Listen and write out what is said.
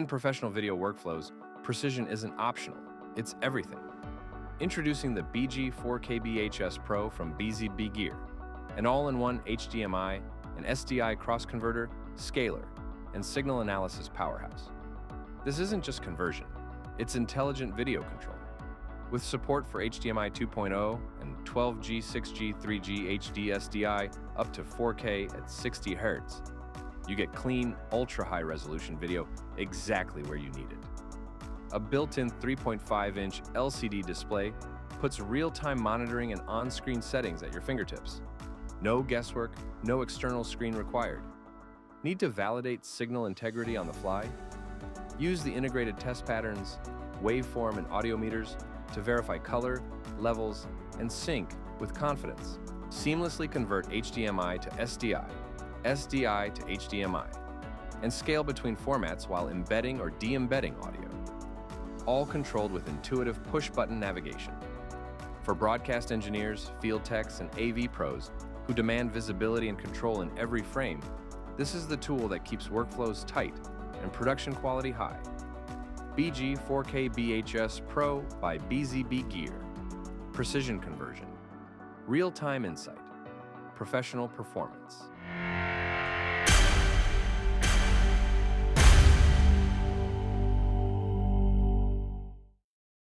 In professional video workflows, precision isn't optional, it's everything. Introducing the BG-4KBHS-PRO from BZBGear, an all-in-one HDMI and SDI cross-converter, scaler, and signal analysis powerhouse. This isn't just conversion, it's intelligent video control. With support for HDMI 2.0 and 12G, 6G, 3G HD SDI up to 4K at 60 Hz, you get clean, ultra-high resolution video exactly where you need it. A built-in 3.5-inch LCD display puts real-time monitoring and on-screen settings at your fingertips. No guesswork, no external screen required. Need to validate signal integrity on the fly? Use the integrated test patterns, waveform, and audio meters to verify color, levels, and sync with confidence. Seamlessly convert HDMI to SDI, SDI to HDMI, and scale between formats while embedding or de-embedding audio. All controlled with intuitive push-button navigation. For broadcast engineers, field techs, and AV pros who demand visibility and control in every frame, this is the tool that keeps workflows tight and production quality high. BG-4KBHS-PRO by BZBGear. Precision conversion. Real-time insight. Professional performance.